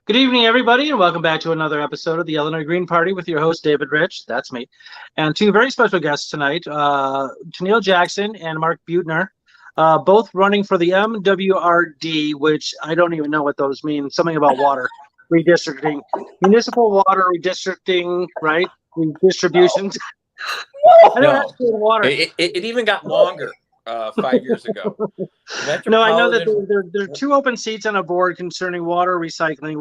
Good evening, everybody, and welcome back to another episode of the Illinois Green Party with your host, David Rych. That's me. And two very special guests tonight, Toneal Jackson and Mark Buettner, both running for the MWRD, which I don't even know what those mean. Something about water redistricting, municipal water redistricting, right? Redistributions. I don't have No, to do water. it even got longer 5 years ago. No, I know that Metropolitan, there are two open seats on a board concerning water recycling,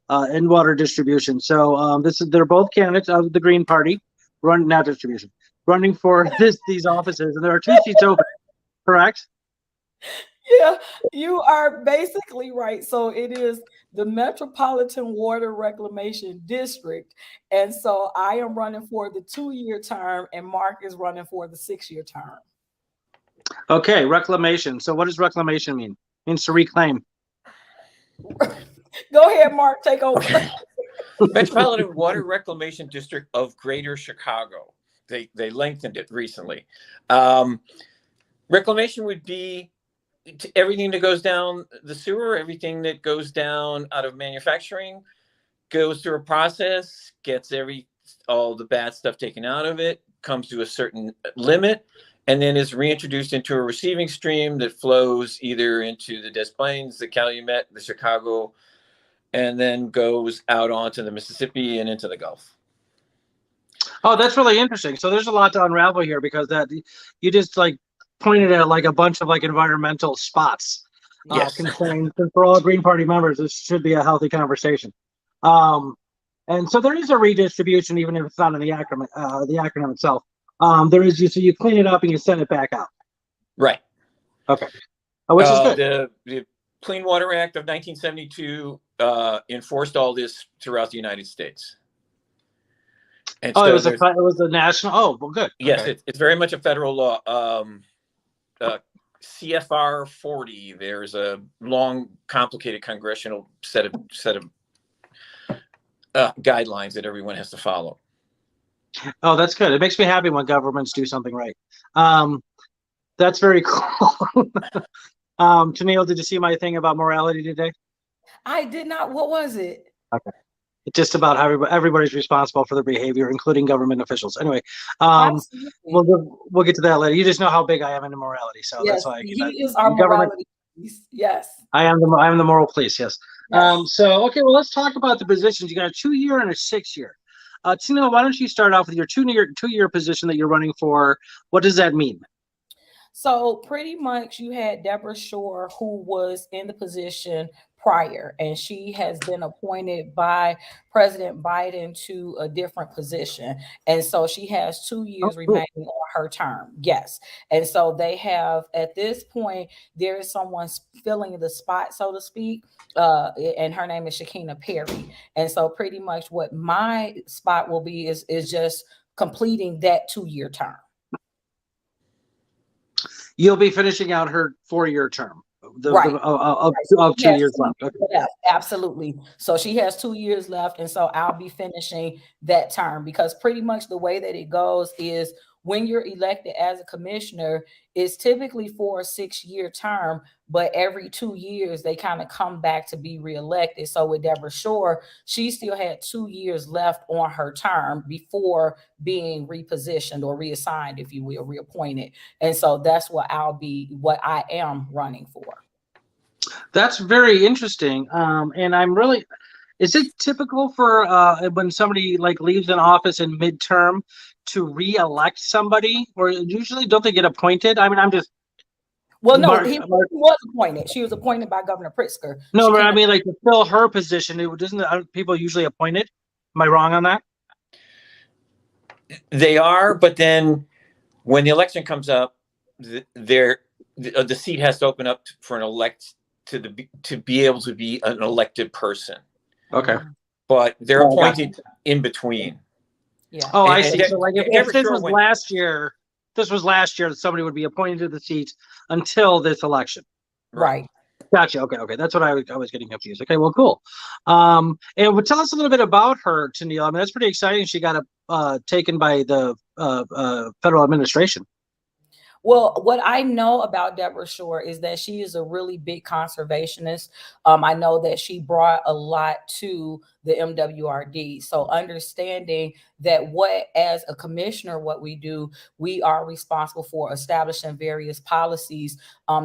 and water distribution. So they're both candidates of the Green Party, not distribution, running for these offices, and there are two seats open. Correct? Yeah, you are basically right. So it is the Metropolitan Water Reclamation District. And so I am running for the 2-year term, and Mark is running for the 6-year term. Okay, reclamation. So what does reclamation mean? It means to reclaim. Go ahead, Mark, take over. Metropolitan Water Reclamation District of Greater Chicago. They lengthened it recently. Reclamation would be everything that goes down the sewer, everything that goes down out of manufacturing, goes through a process, gets all the bad stuff taken out of it, comes to a certain limit, and then is reintroduced into a receiving stream that flows either into the Des Plaines, the Calumet, the Chicago, and then goes out onto the Mississippi and into the Gulf. Oh, that's really interesting. So there's a lot to unravel here because that you just pointed at a bunch of environmental spots. Yes. Concerning, for all Green Party members, this should be a healthy conversation. And so there is a redistribution, even if it's not in the acronym itself. There is so you clean it up and you send it back out. Right. Okay. Which is good. The Clean Water Act of 1972 enforced all this throughout the United States. And it was a national. Oh, well, good. Yes, okay. It's very much a federal law. CFR 40. There's a long, complicated congressional set of guidelines that everyone has to follow. Oh, that's good. It makes me happy when governments do something right. That's very cool. Toneal, did you see my thing about morality today? I did not. What was it? Okay. It's just about how everybody's responsible for their behavior, including government officials. Anyway, we'll get to that later. You just know how big I am into morality, so yes, that's why he is our morality police. Yes, I am the moral police. Yes. So okay, well, let's talk about the positions. You got a 2-year and a 6-year. Toneal, why don't you start off with your 2-year position that you're running for? What does that mean? So pretty much you had Deborah Shore, who was in the position prior, and she has been appointed by President Biden to a different position. And so she has 2 years remaining on her term. Yes. And so they have, at this point, there is someone filling the spot, so to speak, and her name is Shakina Perry. And so pretty much what my spot will be is just completing that 2-year term. You'll be finishing out her 4-year term. Of 2 years left. Okay. Yeah, absolutely. So she has 2 years left, and so I'll be finishing that term because pretty much the way that it goes is when you're elected as a commissioner, it's typically for a 6-year term, but every 2 years they kind of come back to be reelected. So with Deborah Shore, she still had 2 years left on her term before being repositioned or reassigned, if you will, reappointed. And so that's what I am running for. That's very interesting. And I'm really, is it typical for when somebody leaves an office in midterm to re-elect somebody, or usually don't they get appointed? I mean, I'm just. Well, no, he was appointed. She was appointed by Governor Pritzker. No, but I mean, to fill her position, aren't people usually appointed? Am I wrong on that? They are, but then when the election comes up, the seat has to open up for to be able to be an elected person. Okay. But they're appointed in between. Yeah. Oh, I see. So if this was last year, that somebody would be appointed to the seat until this election. Right. Gotcha. Okay. That's what I was getting confused. Okay, well, cool. And tell us a little bit about her, Toneal. I mean, that's pretty exciting. She got taken by the federal administration. Well, what I know about Deborah Shore is that she is a really big conservationist. I know that she brought a lot to the MWRD. So understanding that as a commissioner, what we do, we are responsible for establishing various policies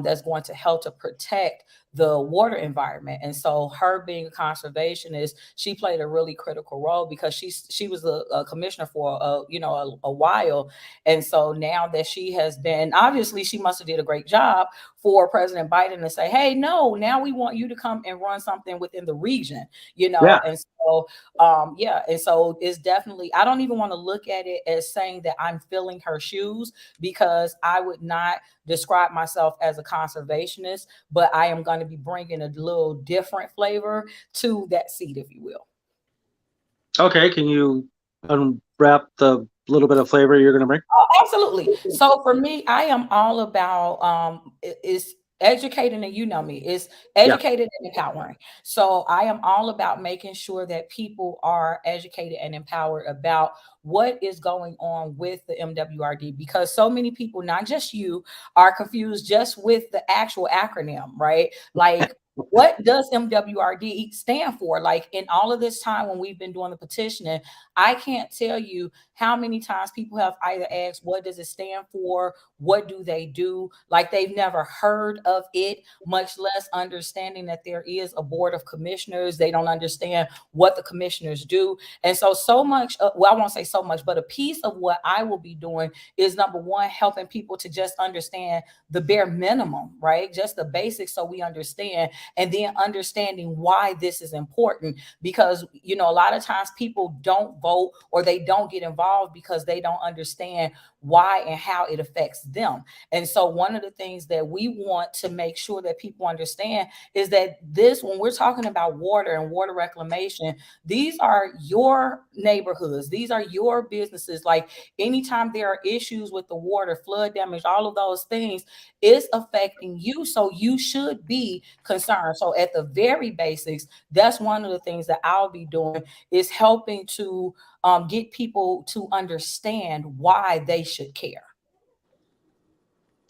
that's going to help to protect the water environment. And so her being a conservationist, she played a really critical role because she was a commissioner for a while. And so now that she has been, obviously she must have did a great job for President Biden to say, hey, no, now we want you to come and run something within the region, Yeah. And so and so it's definitely, I don't even want to look at it as saying that I'm filling her shoes, because I would not describe myself as a conservationist, but I am going to be bringing a little different flavor to that seat, if you will. Okay, can you unwrap the little bit of flavor you're going to bring? Oh, absolutely. So for me, I am all about is educating, and you know me, is educated and empowering. So I am all about making sure that people are educated and empowered about what is going on with the MWRD, because so many people, not just you, are confused just with the actual acronym, right? Like, what does MWRD stand for? Like, in all of this time when we've been doing the petitioning, I can't tell you how many times people have either asked, what does it stand for? What do they do? Like, they've never heard of it, much less understanding that there is a board of commissioners. They don't understand what the commissioners do. And so much, well, I won't say so much, but a piece of what I will be doing is, number one, helping people to just understand the bare minimum, right? Just the basics, so we understand, and then understanding why this is important. Because, a lot of times people don't vote or they don't get involved because they don't understand why and how it affects them. And so one of the things that we want to make sure that people understand is that when we're talking about water and water reclamation, these are your neighborhoods, these are your businesses. Like, anytime there are issues with the water, flood damage, all of those things, is affecting you. So you should be concerned. So at the very basics, that's one of the things that I'll be doing, is helping to get people to understand why they should care.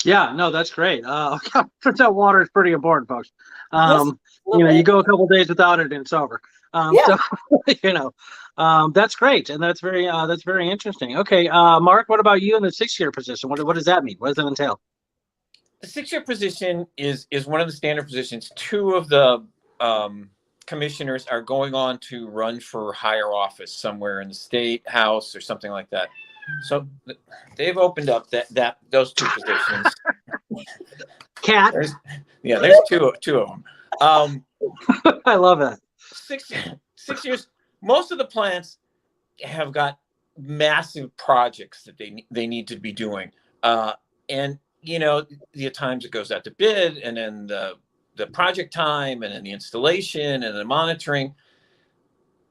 Yeah, no, that's great. Turns out water is pretty important, folks. Yes, You go a couple days without it and it's over. yeah. So, that's great, and that's very interesting. Okay, Mark, what about you in the 6-year position? What does that mean? What does that entail? The 6-year position is one of the standard positions. Two of the commissioners are going on to run for higher office somewhere in the state house or something like that. So they've opened up those two positions. Cat. There's two of them. I love that. 6 years. Most of the plants have got massive projects that they need to be doing, and the times it goes out to bid, and then the project time, and then the installation, and the monitoring.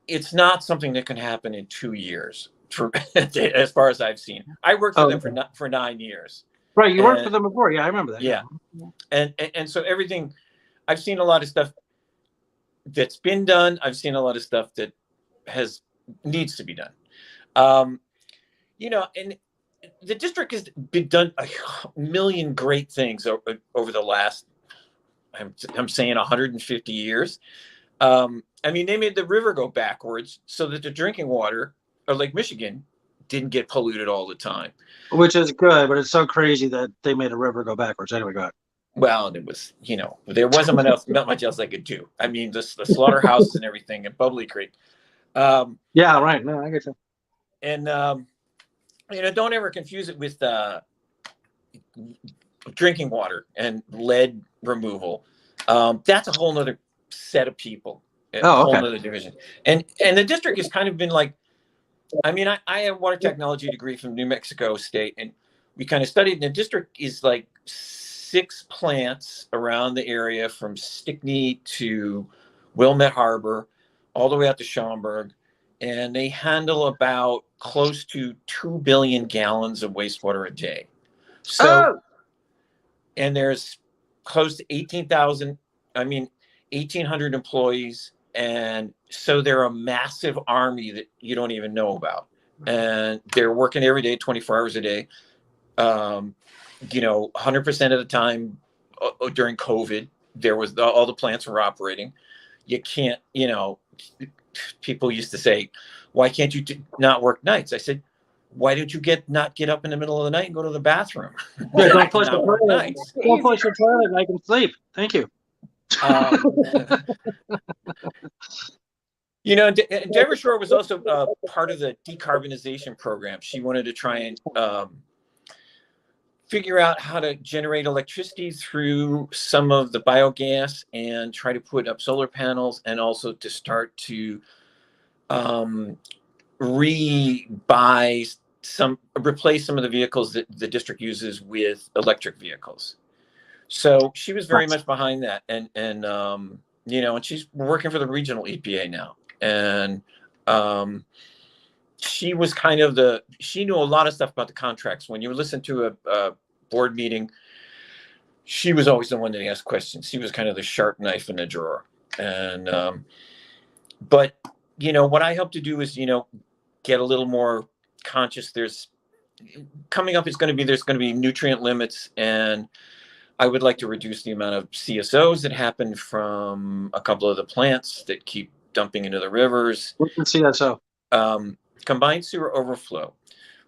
It's not something that can happen in 2 years, as far as I've seen. I worked for them for 9 years. Right, you worked for them before. Yeah, I remember that. Yeah. And so everything, I've seen a lot of stuff that's been done. I've seen a lot of stuff that needs to be done. And the district has been done a million great things over the last, I'm saying 150 years. They made the river go backwards so that the drinking water of Lake Michigan didn't get polluted all the time. Which is good, but it's so crazy that they made a river go backwards. Anyway, go ahead. Well, it was, there wasn't not much else I could do. I mean, the slaughterhouses and everything at Bubbly Creek. Yeah, right. No, I get you. And, don't ever confuse it with drinking water and lead removal. That's a whole nother set of people. Whole nother division. And the district has kind of been like, I have a water technology degree from New Mexico State, and we kind of studied, and the district is like 6 plants around the area, from Stickney to Wilmette Harbor, all the way out to Schaumburg, and they handle about close to 2 billion gallons of wastewater a day. So, and there's close to 1,800 employees. And so they're a massive army that you don't even know about. And they're working every day, 24 hours a day. 100% of the time during COVID, there was all the plants were operating. You can't, people used to say, why can't you not work nights? I said, why don't you not get up in the middle of the night and go to the bathroom? Yeah, don't flush the toilet. Don't flush your toilet and I can sleep. Thank you. Deborah Shore was also part of the decarbonization program. She wanted to try and figure out how to generate electricity through some of the biogas and try to put up solar panels, and also to start to replace some of the vehicles that the district uses with electric vehicles. So she was very much behind that, and she's working for the regional EPA now. And she was she knew a lot of stuff about the contracts. When you listen to a board meeting, she was always the one that asked questions. She was kind of the sharp knife in the drawer. And but what I hope to do is get a little more conscious. There's going to be nutrient limits, and I would like to reduce the amount of CSOs that happen from a couple of the plants that keep dumping into the rivers. What's the CSO? Combined sewer overflow.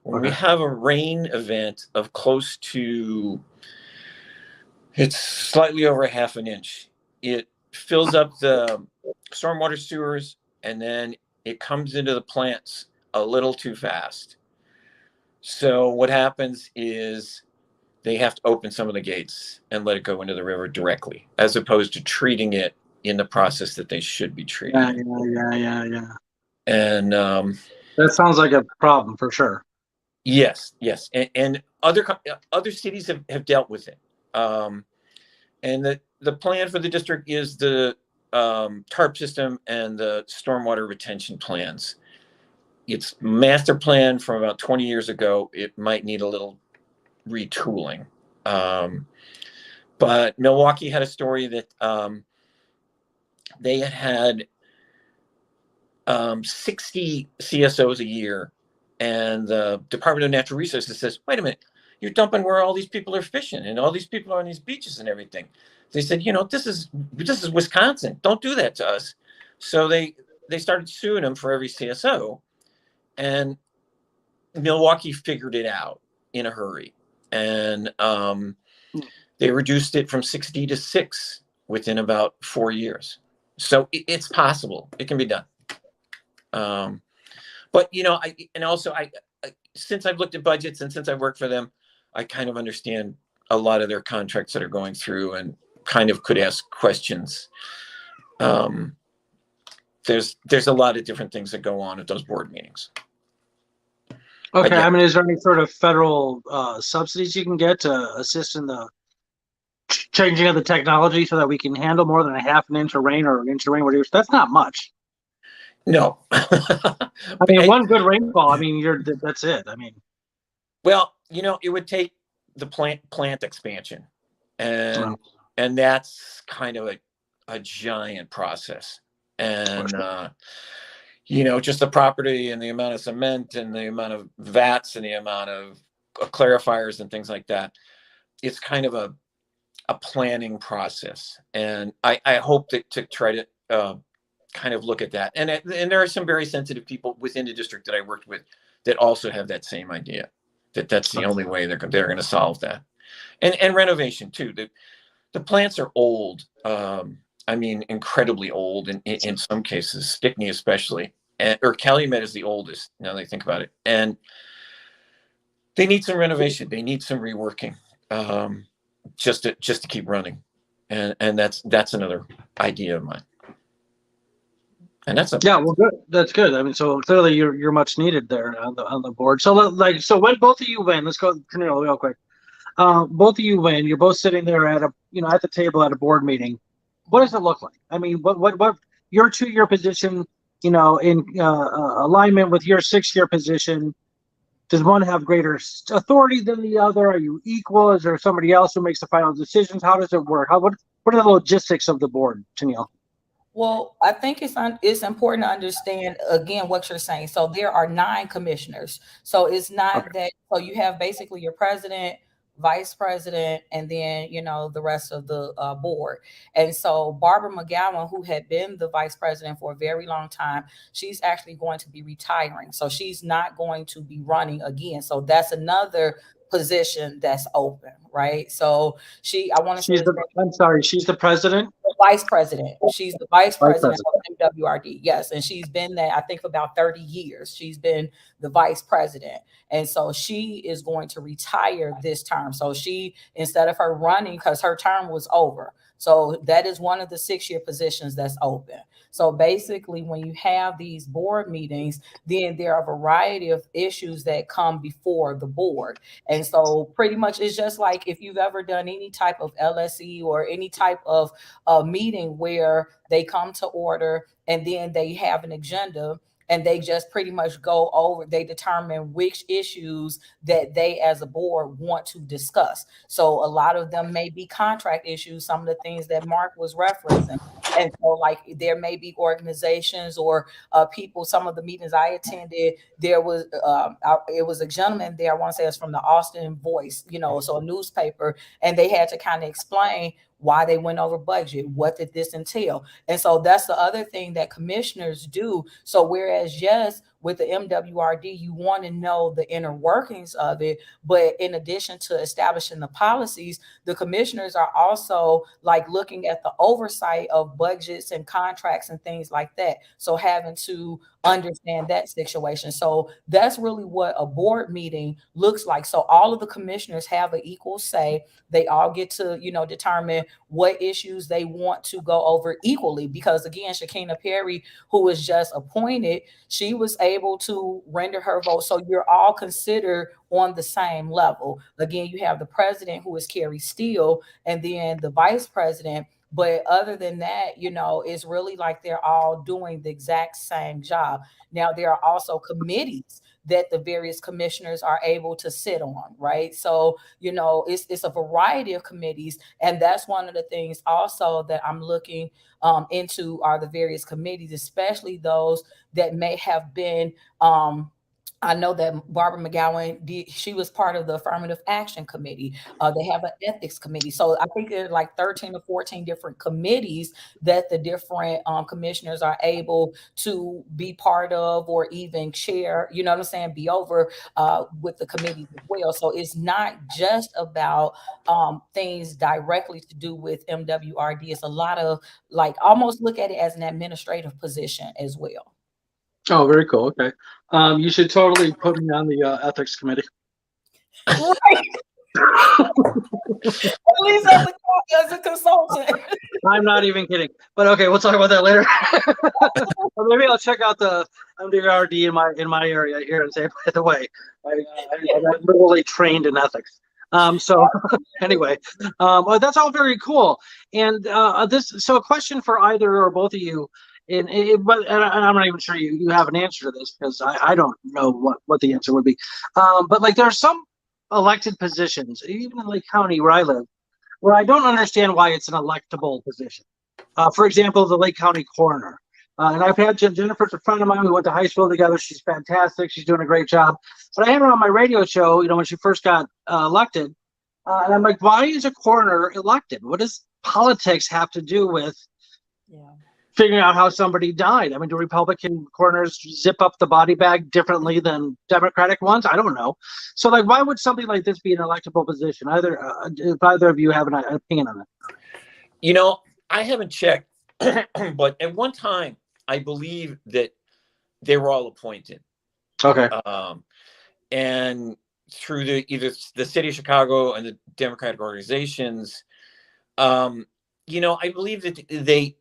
When we have a rain event of close to, it's slightly over half an inch, it fills up the stormwater sewers, and then it comes into the plants a little too fast. So what happens is they have to open some of the gates and let it go into the river directly, as opposed to treating it in the process that they should be treating. Yeah. And that sounds like a problem for sure. Yes. And other cities have dealt with it. And the plan for the district is the TARP system and the stormwater retention plans. It's master plan from about 20 years ago. It might need a little retooling. But Milwaukee had a story that they had 60 CSOs a year, and the Department of Natural Resources says, wait a minute, you're dumping where all these people are fishing and all these people are on these beaches and everything. They said, this is Wisconsin. Don't do that to us. So they started suing them for every CSO, and Milwaukee figured it out in a hurry. And they reduced it from 60 to 6 within about 4 years. So it's possible. It can be done. But I since I've looked at budgets and since I've worked for them, I kind of understand a lot of their contracts that are going through, and kind of could ask questions. There's a lot of different things that go on at those board meetings. Okay, I mean, is there any sort of federal subsidies you can get to assist in the changing of the technology so that we can handle more than a half an inch of rain or an inch of rain? That's not much. No. I mean, one good rainfall, I mean, that's it. I mean, well, it would take the plant expansion, and that's kind of a giant process. And just the property and the amount of cement and the amount of vats and the amount of clarifiers and things like that, it's kind of a planning process. And I hope to try to kind of look at that. And there are some very sensitive people within the district that I worked with that also have that same idea, that that's the only way they're going to solve that. And renovation too. The plants are old. I mean, incredibly old in some cases, Stickney especially, or Calumet is the oldest now that I think about it. And they need some renovation. They need some reworking, just to keep running. And that's another idea of mine. And that's well, good. That's good. I mean, so clearly you're much needed there on the board. So when both of you win, let's go Toneal real quick. Both of you win. You're both sitting there at the table at a board meeting. What does it look like? I mean, what your 2-year position, in alignment with your 6-year position? Does one have greater authority than the other? Are you equal? Is there somebody else who makes the final decisions? How does it work? What are the logistics of the board, Toneal? Well, I think it's important to understand, again, what you're saying. So there are 9 commissioners. So it's not that, so you have basically your president, vice president, and then, the rest of the board. And so Barbara McGowan, who had been the vice president for a very long time, she's actually going to be retiring. So she's not going to be running again. So that's another position that's open, right? So I want to say, I'm sorry, she's the president? Vice president. She's the vice Vice president of MWRD. Yes. And she's been that, I think, for about 30 years. She's been the vice president. And so she is going to retire this term. So she, instead of her running, because her term was over. So that is one of the 6-year positions that's open. So basically, when you have these board meetings, then there are a variety of issues that come before the board. And so pretty much it's just like if you've ever done any type of LSE or any type of meeting where they come to order and then they have an agenda and they just pretty much go over, they determine which issues that they as a board want to discuss. So a lot of them may be contract issues, some of the things that Mark was referencing. And so like there may be organizations or people, some of the meetings I attended, there was, it was a gentleman there, I want to say it's from the Austin Voice, so a newspaper, and they had to kind of explain why they went over budget, what did this entail? And so that's the other thing that commissioners do. So whereas, yes, with the MWRD, you want to know the inner workings of it, but in addition to establishing the policies, the commissioners are also like looking at the oversight of budgets and contracts and things like that. So having to understand that situation. So that's really what a board meeting looks like. So all of the commissioners have an equal say. They all get to, determine what issues they want to go over equally. Because again, Shakina Perry, who was just appointed, she was able to render her vote. So you're all considered on the same level. Again, you have the president, who is Carrie Steele, and then the vice president. But other than that, it's really like they're all doing the exact same job. Now, there are also committees that the various commissioners are able to sit on, right? So, it's a variety of committees. And that's one of the things also that I'm looking into are the various committees, especially those that may have been I know that Barbara McGowan she was part of the Affirmative Action Committee. They have an ethics committee. So I think there are like 13 or 14 different committees that the different commissioners are able to be part of or even chair, be over with the committees as well. So it's not just about things directly to do with MWRD. It's a lot of like almost look at it as an administrative position as well. Oh, very cool. Okay. You should totally put me on the ethics committee. Right. At least as a consultant. I'm not even kidding. But okay, we'll talk about that later. Or maybe I'll check out the MWRD in my area here and say, by the way, I'm literally trained in ethics. So anyway, well, that's all very cool. And so a question for either or both of you. And I'm not even sure you have an answer to this because I don't know what the answer would be. But like there are some elected positions, even in Lake County where I live, where I don't understand why it's an electable position. For example, the Lake County coroner. And I've had Jennifer's a friend of mine. We went to high school together. She's fantastic. She's doing a great job. But I had her on my radio show, when she first got elected. And I'm like, why is a coroner elected? What does politics have to do with figuring out how somebody died? I mean, do Republican coroners zip up the body bag differently than Democratic ones? I don't know. So, like, why would something like this be an electable position? If either of you have an opinion on it. I haven't checked, but at one time, I believe that they were all appointed. Okay. And through either the city of Chicago and the Democratic organizations, I believe that they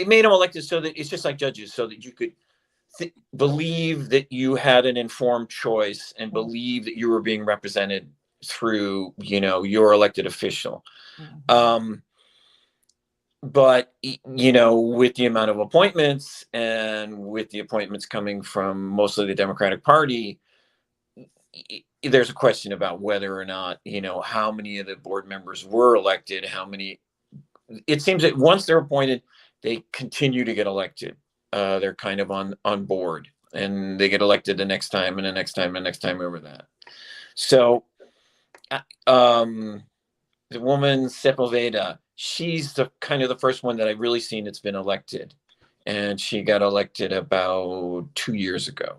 made them elected so that it's just like judges, so that you could believe that you had an informed choice and believe that you were being represented through, your elected official. But, with the amount of appointments and with the appointments coming from mostly the Democratic Party, there's a question about whether or not, how many of the board members were elected, it seems that once they're appointed, they continue to get elected. They're kind of on board, and they get elected the next time and the next time and the next time over that. So the woman Sepulveda, she's the kind of the first one that I've really seen that's been elected, and she got elected about 2 years ago.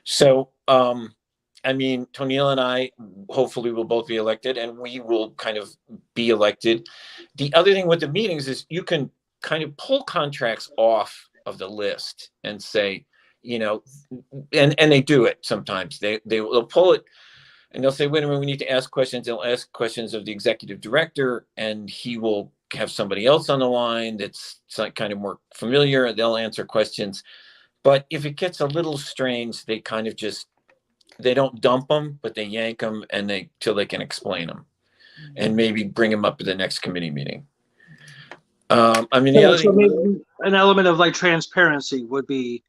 So, I mean, Toneal and I hopefully will both be elected, and we will kind of be elected. The other thing with the meetings is you can kind of pull contracts off of the list and say, you know, and they do it sometimes. They'll pull it and they'll say, wait a minute, we need to ask questions. They'll ask questions of the executive director, and he will have somebody else on the line that's kind of more familiar, and they'll answer questions. But if it gets a little strange, they kind of just, they don't dump them, but they yank them and till they can explain them and maybe bring them up to the next committee meeting. I mean, the other thing, maybe an element of like transparency would be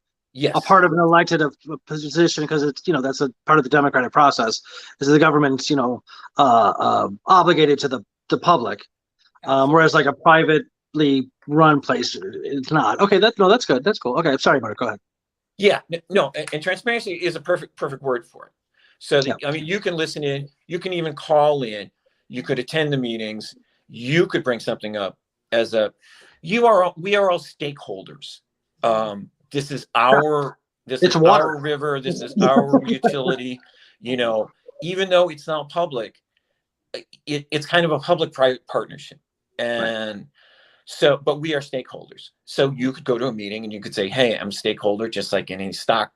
a part of an elected position, because it's, you know, that's a part of the democratic process, is the government's, you know, obligated to the public, whereas like a privately run place, it's not. Okay, that's good. That's cool. Okay, sorry, Mark, go ahead. Yeah, no, and transparency is a perfect word for it. So, I mean, you can listen in, you can even call in, you could attend the meetings, you could bring something up as we are all stakeholders. This is our river, this is our utility, you know, even though it's not public, it's kind of a public-private partnership. And so, but we are stakeholders. So you could go to a meeting and you could say, hey, I'm a stakeholder, just like any stock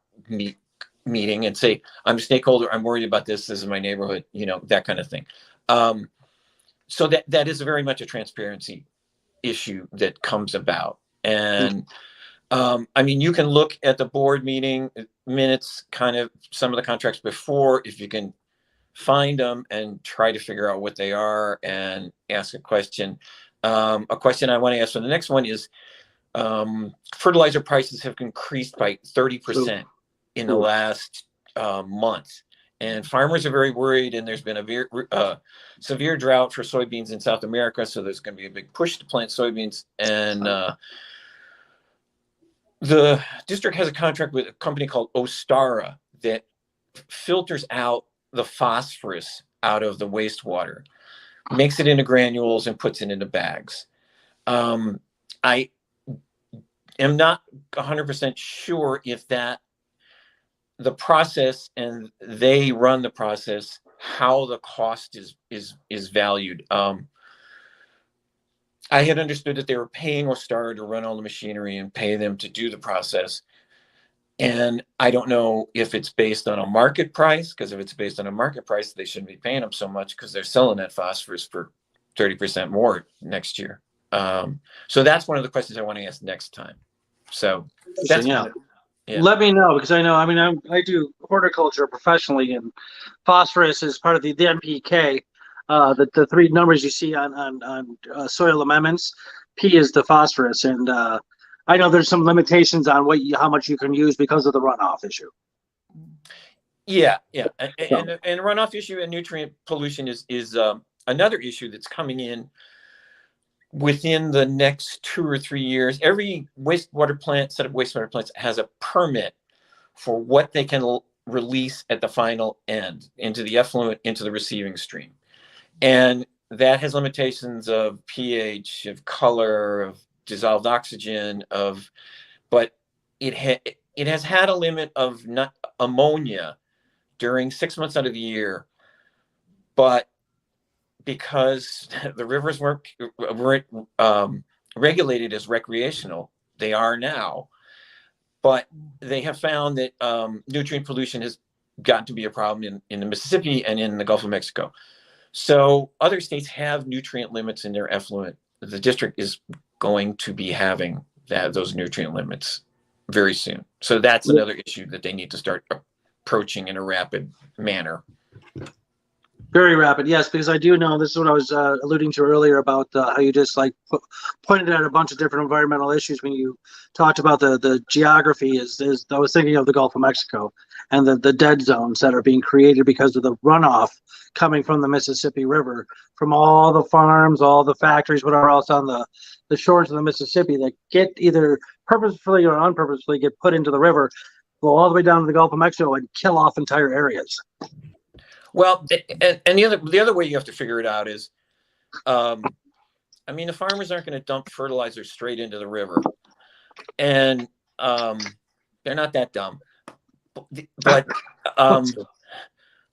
meeting, and say, I'm a stakeholder, I'm worried about this is my neighborhood, you know, that kind of thing. So that is very much a transparency issue that comes about. And I mean, you can look at the board meeting minutes, kind of some of the contracts before, if you can find them, and try to figure out what they are and ask a question. A question I want to ask for the next one is, fertilizer prices have increased by 30% in the last month. And farmers are very worried, and there's been a severe drought for soybeans in South America. So there's going to be a big push to plant soybeans. And the district has a contract with a company called Ostara that filters out the phosphorus out of the wastewater, makes it into granules, and puts it into bags. I am not 100% sure if the process, and they run the process, how the cost is valued. I had understood that they were paying Ostara to run all the machinery and pay them to do the process. And I don't know if it's based on a market price, because if it's based on a market price, they shouldn't be paying them so much, because they're selling that phosphorus for 30% more next year. So that's one of the questions I want to ask next time. So that's Let me know, because I know, I mean, I do horticulture professionally, and phosphorus is part of the NPK. The three numbers you see on soil amendments, P is the phosphorus, and I know there's some limitations on how much you can use because of the runoff issue. Yeah, and runoff issue and nutrient pollution is another issue that's coming in within the next 2 or 3 years. Every wastewater plant, set of wastewater plants, has a permit for what they can release at the final end into the effluent, into the receiving stream. And that has limitations of pH, of color, of dissolved oxygen, but it has had a limit of ammonia during 6 months out of the year. But because the rivers weren't regulated as recreational, they are now. But they have found that nutrient pollution has gotten to be a problem in the Mississippi and in the Gulf of Mexico. So other states have nutrient limits in their effluent. The district is going to be having those nutrient limits very soon. So that's another issue that they need to start approaching in a rapid manner. Very rapid, yes, because I do know, this is what I was alluding to earlier about how you just like pointed out a bunch of different environmental issues when you talked about the geography. I was thinking of the Gulf of Mexico and the dead zones that are being created because of the runoff coming from the Mississippi River, from all the farms, all the factories, whatever else on the shores of the Mississippi that get either purposefully or unpurposefully get put into the river, go all the way down to the Gulf of Mexico and kill off entire areas. Well, and the other way you have to figure it out is, I mean, the farmers aren't going to dump fertilizer straight into the river, and they're not that dumb. But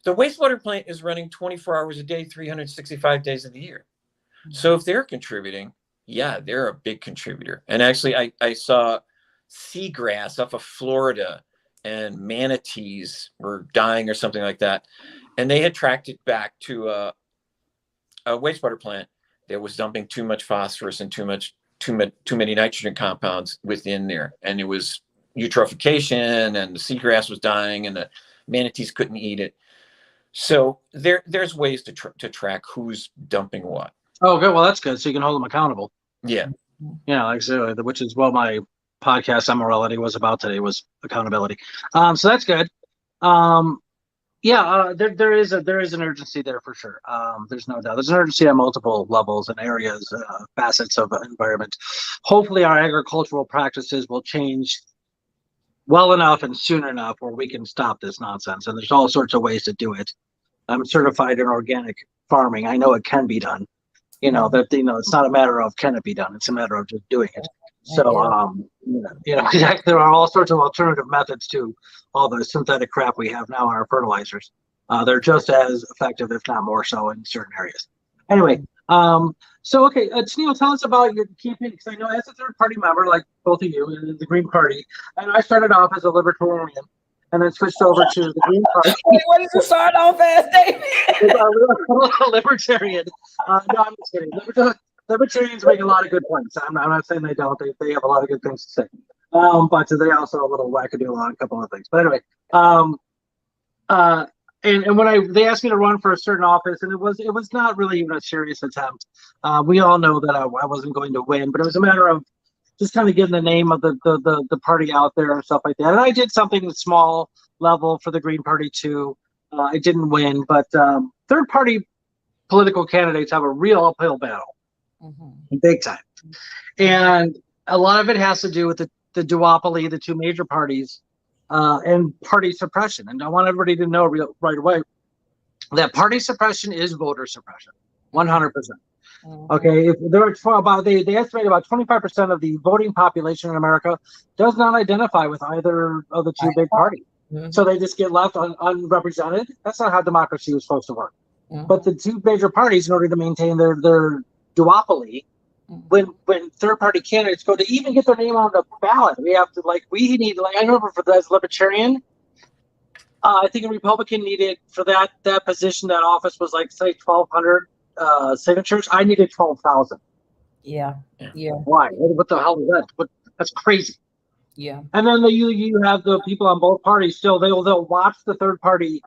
the wastewater plant is running 24 hours a day, 365 days of the year. So if they're contributing, yeah, they're a big contributor. And actually, I saw seagrass off of Florida, and manatees were dying or something like that. And they had tracked it back to a wastewater plant that was dumping too much phosphorus and too many nitrogen compounds within there. And it was eutrophication, and the seagrass was dying, and the manatees couldn't eat it. So there's ways to track who's dumping what. Oh, good. Well, that's good. So you can hold them accountable. Yeah. Yeah, like I said, which is what my podcast MWRD was about today, was accountability. So that's good. There is an urgency there for sure. There's no doubt. There's an urgency on multiple levels and areas, facets of environment. Hopefully, our agricultural practices will change well enough and soon enough where we can stop this nonsense. And there's all sorts of ways to do it. I'm certified in organic farming. I know it can be done. It's not a matter of can it be done. It's a matter of just doing it. So, there are all sorts of alternative methods to all the synthetic crap we have now on our fertilizers. They're just as effective, if not more so, in certain areas. Anyway, Toneal, tell us about your campaign, because I know as a third-party member, like both of you, in the Green Party, and I started off as a libertarian and then switched over to the Green Party. Wait, what did you start off as, David? A libertarian. No, I'm just kidding. Libertarians make a lot of good points. I'm not saying they don't. They have a lot of good things to say. But they also a little wackadoodle on a couple of things. But anyway, and when they asked me to run for a certain office, and it was not really even a serious attempt. We all know that I wasn't going to win, but it was a matter of just kind of getting the name of the party out there and stuff like that. And I did something small level for the Green Party too. I didn't win, but third party political candidates have a real uphill battle, big time. And a lot of it has to do with the duopoly, the two major parties, and party suppression. And I want everybody to know right away that party suppression is voter suppression, 100%. Okay, if there are they estimate about 25% of the voting population in America does not identify with either of the two big parties. So they just get left unrepresented. That's not how democracy was supposed to work. But the two major parties, in order to maintain their duopoly, when third party candidates go to even get their name on the ballot, we need I remember for as libertarian, I think a Republican needed for that position, that office was say 1,200 signatures. I needed 12,000. Yeah. Why? What the hell is that? That's crazy. Yeah. And then you have the people on both parties still. They'll watch the third party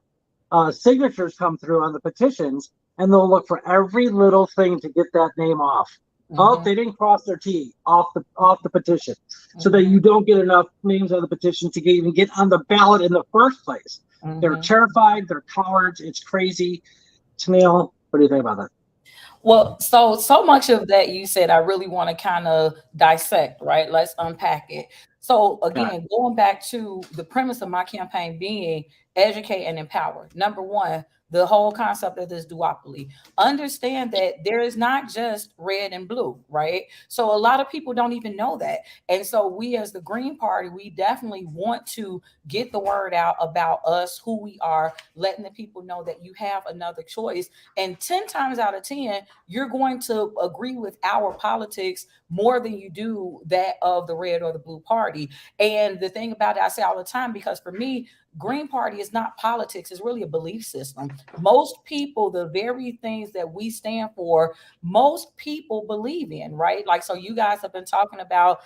signatures come through on the petitions, and they'll look for every little thing to get that name off. Oh, they didn't cross their T off the petition, so that you don't get enough names on the petition to even get on the ballot in the first place. They're terrified. They're cowards. It's crazy. Toneal, what do you think about that? Well, so much of that you said, I really want to kind of dissect, right? Let's unpack it. So again, going back to the premise of my campaign being educate and empower. Number one, the whole concept of this duopoly. Understand that there is not just red and blue, right? So a lot of people don't even know that. And so we as the Green Party, we definitely want to get the word out about us, who we are, letting the people know that you have another choice. And 10 times out of 10, you're going to agree with our politics more than you do that of the red or the blue party. And the thing about it, I say all the time, because for me, Green Party is not politics, it's really a belief system. Most people, the very things that we stand for, most people believe in, right? So you guys have been talking about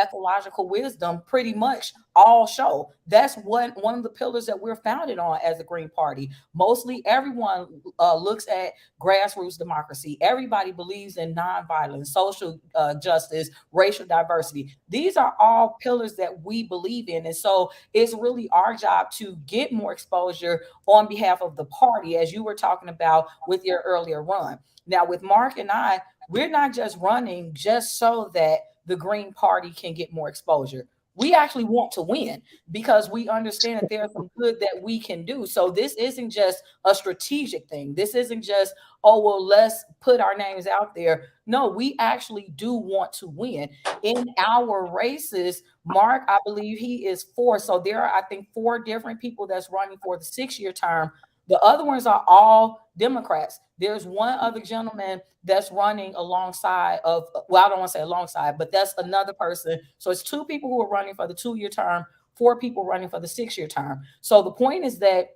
ecological wisdom pretty much all show. That's one of the pillars that we're founded on as the Green Party. Mostly everyone looks at grassroots democracy. Everybody believes in nonviolence, social justice, racial diversity. These are all pillars that we believe in. And so it's really our job to get more exposure on behalf of the party, as you were talking about with your earlier run. Now, with Mark and I, we're not just running just so that the Green Party can get more exposure. We actually want to win because we understand that there's some good that we can do. So this isn't just a strategic thing. This isn't just, oh, well, let's put our names out there. No, we actually do want to win. In our races, Mark, I believe he is 4. So there are, I think, 4 different people that's running for the 6-year term. The other ones are all Democrats. There's one other gentleman that's running alongside of, well, I don't want to say alongside, but that's another person. So it's 2 people who are running for the 2-year term, 4 people running for the 6-year term. So the point is that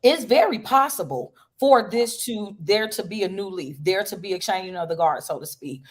it's very possible for there to be a new leaf, there to be a changing of the guard, so to speak.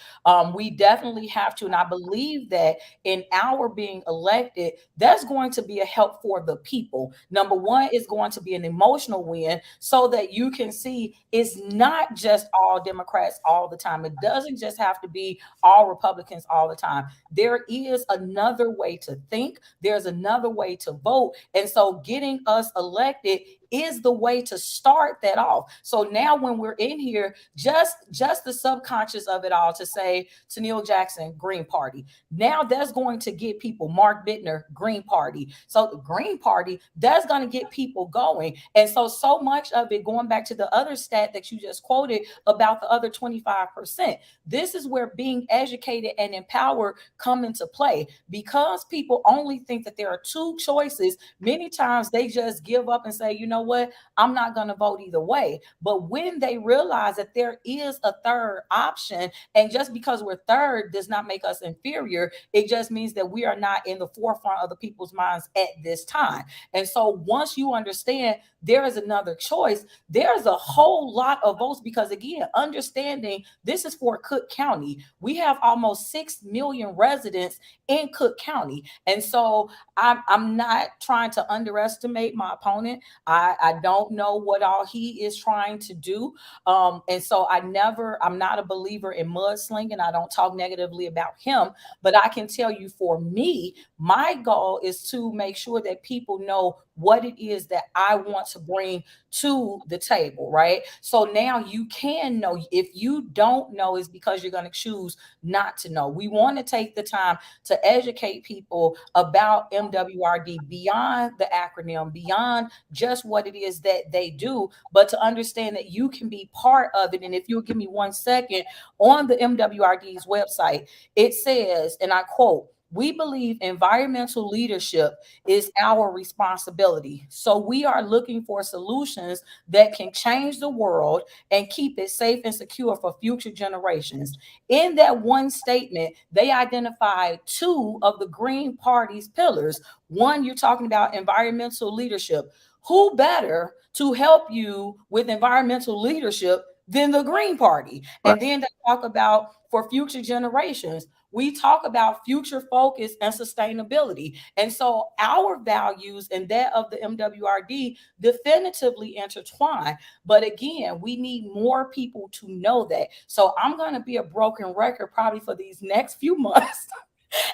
We definitely have to, and I believe that in our being elected, that's going to be a help for the people. Number one, is going to be an emotional win so that you can see it's not just all Democrats all the time. It doesn't just have to be all Republicans all the time. There is another way to think. There's another way to vote. And so getting us elected is the way to start that off. So now when we're in here, just the subconscious of it all to say Toneal Jackson, Green Party. Now that's going to get people, Mark Buettner, Green Party. So the Green Party, that's going to get people going. And so much of it, going back to the other stat that you just quoted about the other 25%, this is where being educated and empowered come into play. Because people only think that there are 2 choices, many times they just give up and say, you know what, I'm not going to vote either way. But when they realize that there is a third option, and just because we're third does not make us inferior, it just means that we are not in the forefront of the people's minds at this time. And so once you understand there is another choice, there's a whole lot of votes, because again, understanding this is for Cook County. We have almost 6 million residents in Cook County. And so I'm not trying to underestimate my opponent. I don't know what all he is trying to do. And so I'm not a believer in mudslinging. I don't talk negatively about him, but I can tell you, for me, my goal is to make sure that people know what it is that I want to bring to the table, right? So now you can know. If you don't know, it's because you're going to choose not to know. We want to take the time to educate people about MWRD beyond the acronym, beyond just what it is that they do, but to understand that you can be part of it. And if you'll give me 1 second, on the MWRD's website, it says, and I quote, "We believe environmental leadership is our responsibility. So we are looking for solutions that can change the world and keep it safe and secure for future generations." In that one statement, they identified 2 of the Green Party's pillars. One, you're talking about environmental leadership. Who better to help you with environmental leadership than the Green Party? Right. And then they talk about for future generations. We talk about future focus and sustainability. And so our values and that of the MWRD definitively intertwine. But again, we need more people to know that. So I'm going to be a broken record probably for these next few months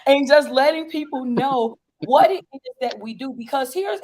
and just letting people know what it is that we do, because it's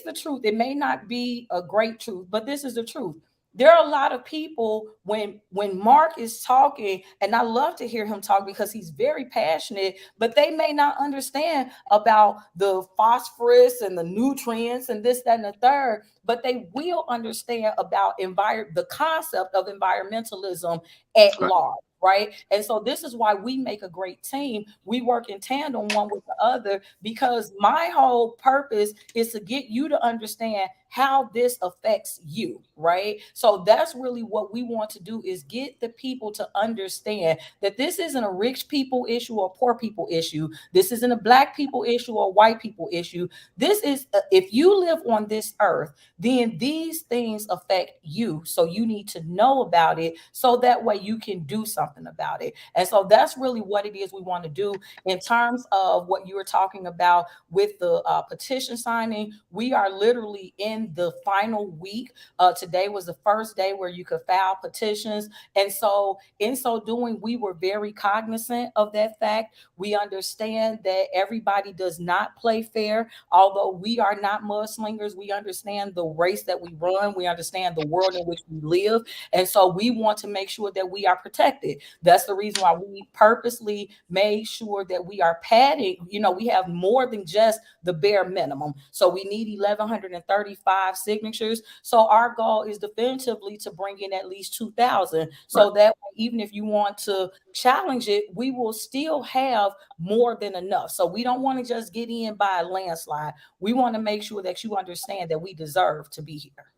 the truth. It may not be a great truth, but this is the truth. There are a lot of people when Mark is talking, and I love to hear him talk because he's very passionate, but they may not understand about the phosphorus and the nutrients and this, that, and the third, but they will understand about the concept of environmentalism at large. Right. And so this is why we make a great team. We work in tandem one with the other, because my whole purpose is to get you to understand how this affects you. Right. So that's really what we want to do, is get the people to understand that this isn't a rich people issue or poor people issue. This isn't a black people issue or white people issue. This is if you live on this earth, then these things affect you. So you need to know about it so that way you can do something about it. And so that's really what it is we want to do. In terms of what you were talking about with the petition signing, we are literally in in the final week. Today was the first day where you could file petitions. And so in so doing, we were very cognizant of that fact. We understand that everybody does not play fair. Although we are not mudslingers, we understand the race that we run. We understand the world in which we live. And so we want to make sure that we are protected. That's the reason why we purposely made sure that we are padding. We have more than just the bare minimum. So we need 1,135 signatures. So our goal is definitively to bring in at least 2,000. So that even if you want to challenge it, we will still have more than enough. So we don't want to just get in by a landslide. We want to make sure that you understand that we deserve to be here.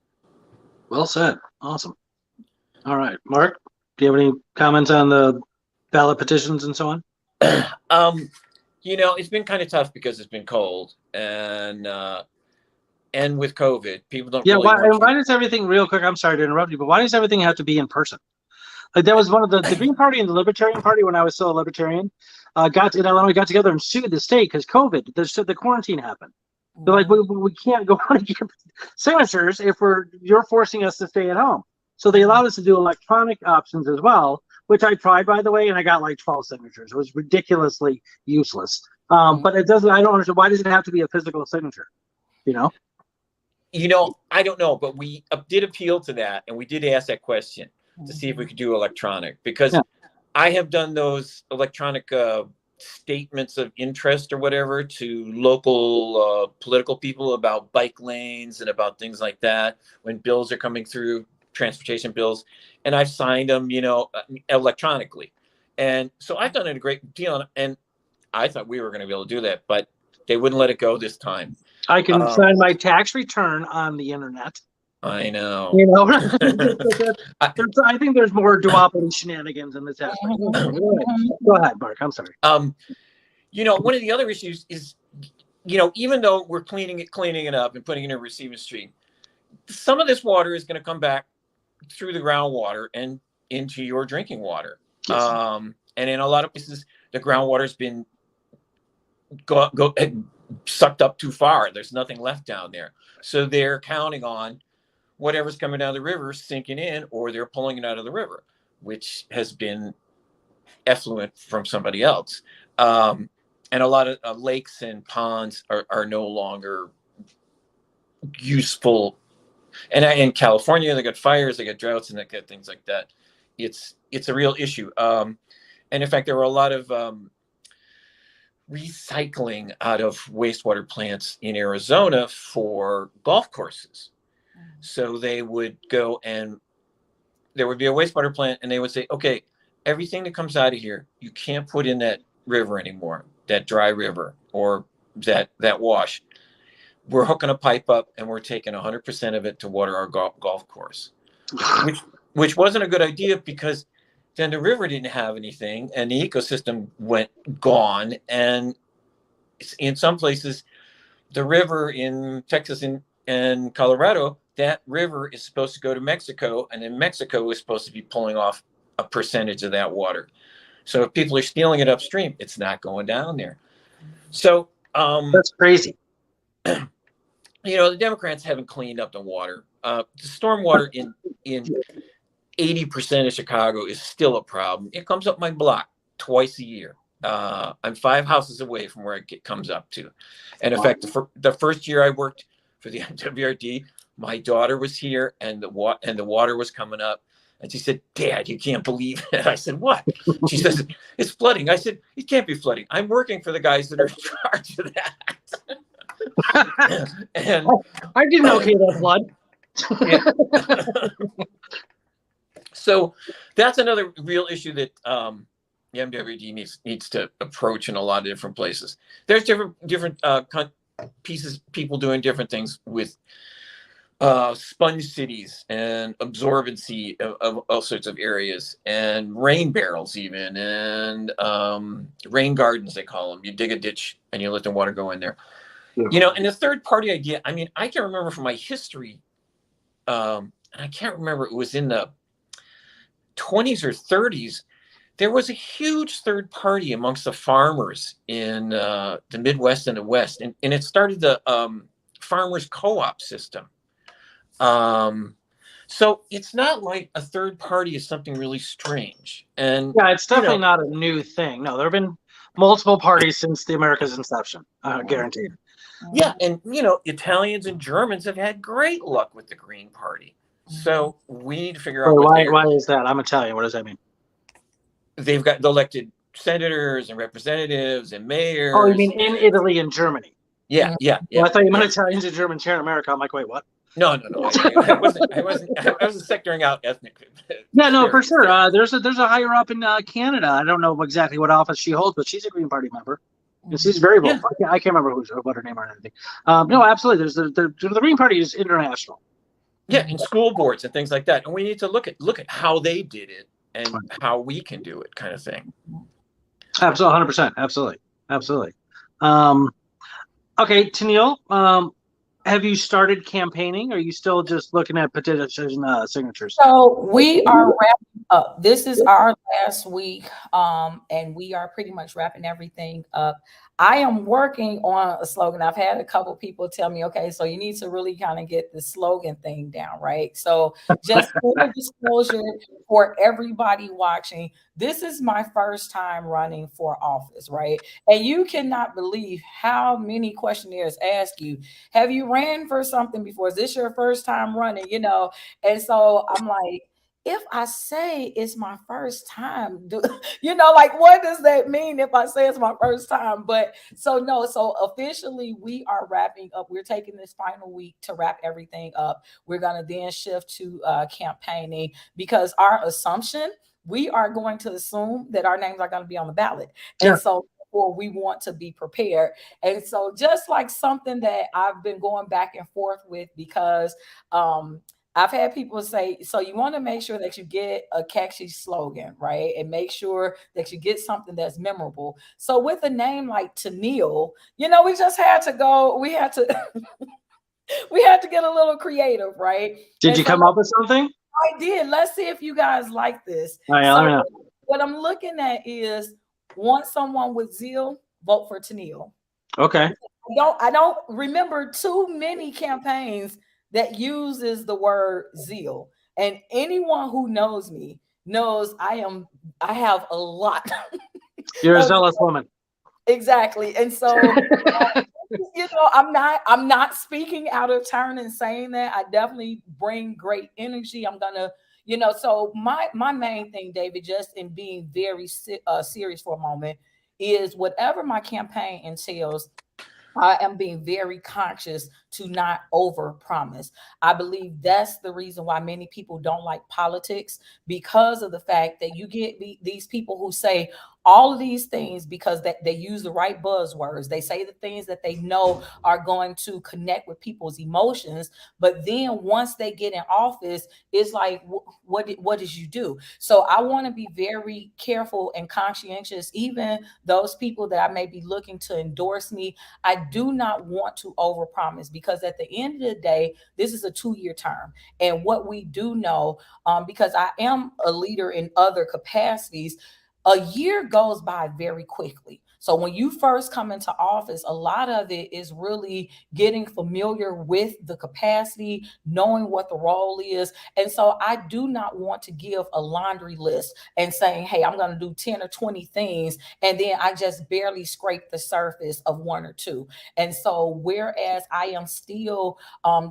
Well said. Awesome. All right, Mark, do you have any comments on the ballot petitions and so on? It's been kind of tough because it's been cold and with COVID, people don't. Yeah, really why does everything, real quick, I'm sorry to interrupt you, but why does everything have to be in person? Like that was one of the Green Party and the Libertarian Party, when I was still a Libertarian, got together and sued the state because COVID, the quarantine happened. They're like, we can't go on and get signatures if you're forcing us to stay at home. So they allowed us to do electronic options as well, which I tried, by the way, and I got like 12 signatures. It was ridiculously useless. But it doesn't. I don't understand, why does it have to be a physical signature? I don't know, but we did appeal to that, and we did ask that question to see if we could do electronic, because I have done those electronic statements of interest or whatever to local political people about bike lanes and about things like that when bills are coming through, transportation bills, and I've signed them, electronically. And so I've done it a great deal, and I thought we were going to be able to do that, but they wouldn't let it go this time. I can sign my tax return on the internet. I know. I think there's more duopoly shenanigans in this aspect. Go ahead, Mark. I'm sorry. One of the other issues is, even though we're cleaning it up and putting it in a receiving stream, some of this water is going to come back through the groundwater and into your drinking water. Yes. And in a lot of places, the groundwater has been sucked up too far. There's nothing left down there. So they're counting on whatever's coming down the river sinking in, or they're pulling it out of the river, which has been effluent from somebody else. And a lot of lakes and ponds are no longer useful. And in California, they got fires, they got droughts, and they got things like that. It's a real issue. And in fact, there were a lot of recycling out of wastewater plants in Arizona for golf courses. So they would go, and there would be a wastewater plant, and they would say, okay, everything that comes out of here, you can't put in that river anymore, that dry river or that wash. We're hooking a pipe up, and we're taking 100% of it to water our golf course, which wasn't a good idea, because then the river didn't have anything, and the ecosystem went gone. And in some places, the river in Texas and Colorado, that river is supposed to go to Mexico, and then Mexico is supposed to be pulling off a percentage of that water. So if people are stealing it upstream, it's not going down there. So that's crazy. The Democrats haven't cleaned up the water. The stormwater in 80% of Chicago is still a problem. It comes up my block twice a year. I'm 5 houses away from where it comes up to. And in fact, the first year I worked for the MWRD, my daughter was here, and the water was coming up. And she said, "Dad, you can't believe it." I said, "What?" She says, "It's flooding." I said, "It can't be flooding. I'm working for the guys that are in charge of that." And I didn't okay that flood. So that's another real issue that the MWRD needs to approach in a lot of different places. There's different pieces, people doing different things with sponge cities and absorbency of all sorts of areas, and rain barrels even, and rain gardens, they call them. You dig a ditch and you let the water go in there. Yeah. And the third party idea, I mean, I can remember from my history, and I can't remember, it was in the 20s or 30s, there was a huge third party amongst the farmers in the Midwest and the West. And it started the farmers co-op system. So it's not like a third party is something really strange. And yeah, it's definitely not a new thing. No, there have been multiple parties since the America's inception, guaranteed. Yeah, and Italians and Germans have had great luck with the Green Party. So we need to figure out why is that? I'm Italian. What does that mean? They've got elected senators and representatives and mayors. Oh, you mean in Italy and Germany? Yeah. Well, I thought you meant Italians and Germans here in America. I'm like, wait, what? No. I wasn't sectoring out ethnic. Yeah, no, for sure. There's a higher up in Canada. I don't know exactly what office she holds, but she's a Green Party member. And she's very vocal. Yeah. I can't remember what her name or anything. No, absolutely. There's the Green Party is international. Yeah, and school boards and things like that. And we need to look at how they did it and how we can do it, kind of thing. Absolutely, 100%. Absolutely. Okay, Toneal, have you started campaigning? Or are you still just looking at petition signatures? So we are wrapping up. This is our last week, and we are pretty much wrapping everything up. I am working on a slogan. I've had a couple people tell me, okay, so you need to really kind of get the slogan thing down, right? So just full disclosure for everybody watching, this is my first time running for office, right? And you cannot believe how many questionnaires ask you, have you ran for something before? Is this your first time running? And so I'm like, if I say it's my first time, what does that mean if I say it's my first time? But so officially we are wrapping up. We're taking this final week to wrap everything up. We're going to then shift to campaigning, because our assumption, we are going to assume that our names are going to be on the ballot. And so we want to be prepared. And so just like something that I've been going back and forth with, because I've had people say, so you want to make sure that you get a catchy slogan, right? And make sure that you get something that's memorable. So with a name like Toneal, we just had to go, we had to get a little creative, right? Did you come up with something? I did. Let's see if you guys like this. All right, what I'm looking at is, want someone with zeal, vote for Toneal. Okay. I don't remember too many campaigns that uses the word zeal. And anyone who knows me knows I have a lot. You're a zealous woman. Exactly. And so I'm not speaking out of turn in saying that. I definitely bring great energy. I'm gonna, so my main thing, David, just in being very serious for a moment, is whatever my campaign entails, I am being very conscious to not overpromise. I believe that's the reason why many people don't like politics, because of the fact that you get these people who say all of these things because they use the right buzzwords. They say the things that they know are going to connect with people's emotions. But then once they get in office, it's like, what did you do? So I want to be very careful and conscientious. Even those people that I may be looking to endorse me, I do not want to overpromise, because at the end of the day, this is a 2-year term. And what we do know, because I am a leader in other capacities, a year goes by very quickly. So when you first come into office, a lot of it is really getting familiar with the capacity, knowing what the role is. And so I do not want to give a laundry list and saying, hey, I'm going to do 10 or 20 things, and then I just barely scrape the surface of 1 or 2. And so whereas I am still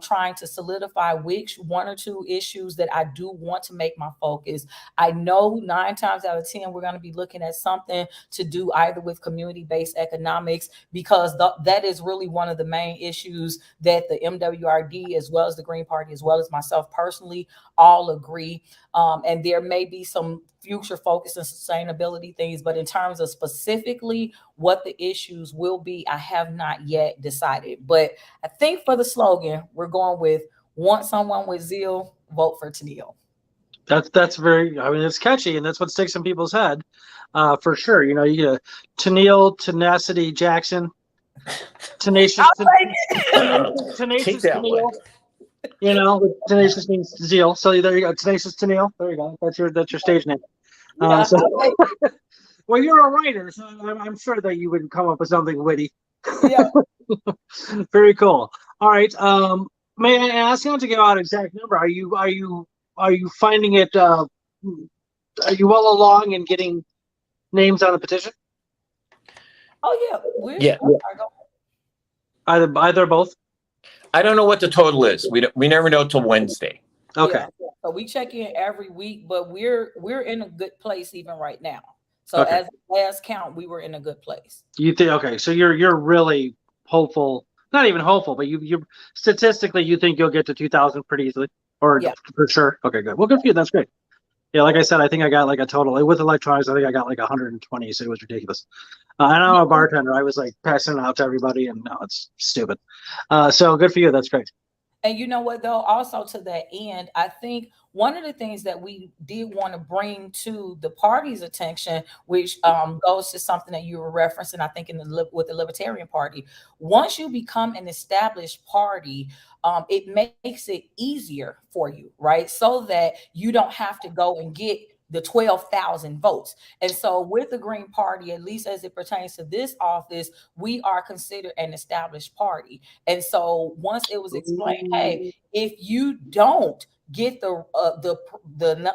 trying to solidify which 1 or 2 issues that I do want to make my focus, I know 9 times out of 10, we're going to be looking at something to do either with community-based economics, because that is really one of the main issues that the MWRD, as well as the Green Party, as well as myself personally, all agree. And there may be some future focus and sustainability things, but in terms of specifically what the issues will be, I have not yet decided. But I think for the slogan, we're going with, want someone with zeal, vote for Toneal. That's very, it's catchy, and that's what sticks in people's head, for sure. You get Toneal, tenacity, Jackson, tenacious, tenacious Toneal. Tenacious means zeal. So there you go, tenacious Toneal. There you go. That's your stage name. Yeah, well, you're a writer, so I'm sure that you would come up with something witty. Yeah. Very cool. All right. May I ask, not to give out an exact number, are you finding it? Are you well along in getting names on the petition? Oh Yeah. Either or both. I don't know what the total is. We never know till Wednesday. Okay. Yeah. So we check in every week, but we're in a good place even right now. So Okay. as the last count, we were in a good place. You think okay? So you're really hopeful. Not even hopeful, but you statistically you think you'll get to 2,000 pretty easily, or Yeah. for sure. Okay, good. Well, good for you. That's great. Yeah, like I said, I think I got like a total with electronics. I think I got like 120, so it was ridiculous. And I'm a bartender. I was like passing it out to everybody, and no, it's stupid. So good for you. That's great. And you know what, though, also to that end, I think one of the things that we did want to bring to the party's attention, which goes to something that you were referencing, I think, with the Libertarian Party. Once you become an established party, it makes it easier for you, right? So that you don't have to go and get the 12,000 votes. And so with the Green Party, at least as it pertains to this office, we are considered an established party. And so once it was explained, hey, if you don't get the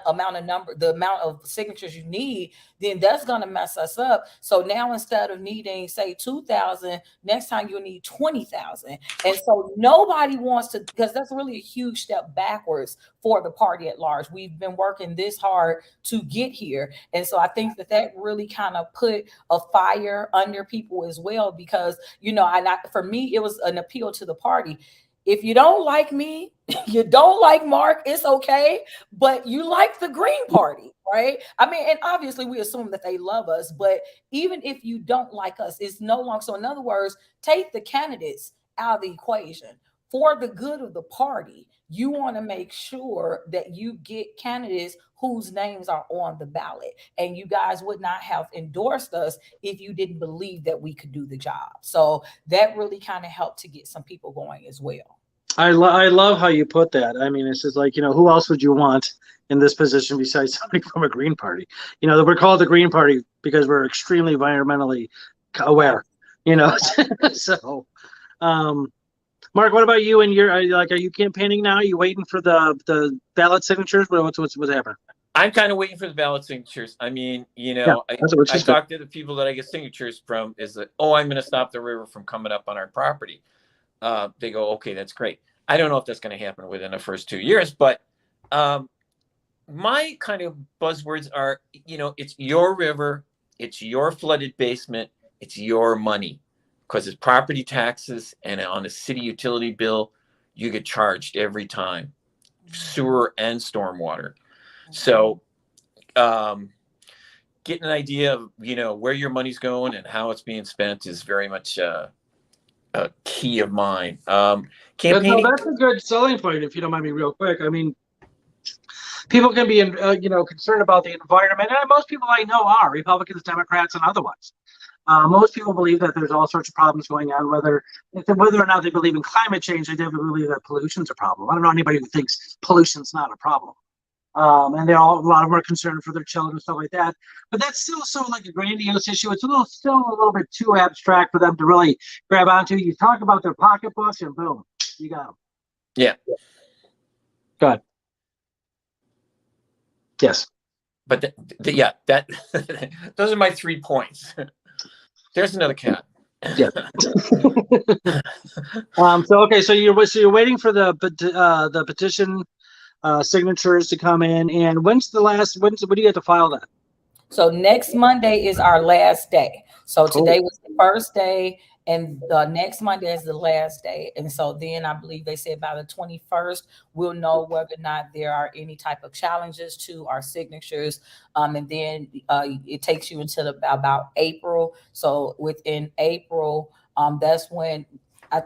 amount of signatures you need, then that's going to mess us up. So now instead of needing, say, 2,000, next time you'll need 20,000. And so nobody wants to, because that's really a huge step backwards for the party at large. We've been working this hard to get here. And so I think that really kind of put a fire under people as well, because, for me, it was an appeal to the party. If you don't like me, you don't like Mark, it's okay, but you like the Green Party, right? I mean, and obviously we assume that they love us, but even if you don't like us, it's no longer. So in other words, take the candidates out of the equation. For the good of the party, you want to make sure that you get candidates whose names are on the ballot. And you guys would not have endorsed us if you didn't believe that we could do the job. So that really kind of helped to get some people going as well. I love how you put that. I mean, it's just like, who else would you want in this position besides somebody from a Green Party? We're called the Green Party because we're extremely environmentally aware, So, Mark, what about you? And are you campaigning now? Are you waiting for the ballot signatures? What's happening? I'm kind of waiting for the ballot signatures. I mean, I talked to the people that I get signatures from is that, I'm going to stop the river from coming up on our property. They go, okay, that's great. I don't know if that's going to happen within the first 2 years, but my kind of buzzwords are, it's your river, it's your flooded basement, it's your money, because it's property taxes, and on a city utility bill, you get charged every time, sewer and stormwater. So getting an idea of, where your money's going and how it's being spent is very much a key of mine. Campaigning. That's a good selling point, if you don't mind me real quick. I mean, people can be, concerned about the environment, and most people I know are Republicans, Democrats, and otherwise. Most people believe that there's all sorts of problems going on, whether or not they believe in climate change. They definitely believe that pollution's a problem. I don't know anybody who thinks pollution's not a problem. And a lot of them are concerned for their children and stuff like that. But that's still so like a grandiose issue. It's still a little bit too abstract for them to really grab onto. You talk about their pocketbooks, and boom, you got them. Yeah. Go ahead. Yes. But those are my 3 points. There's another cat. Yeah. So you're waiting for the petition signatures to come in, and when do you have to file that? So next Monday is our last day. So today was the first day, and the next Monday is the last day. And so then I believe they said by the 21st, we'll know whether or not there are any type of challenges to our signatures. And then it takes you until about April. So within April, that's when I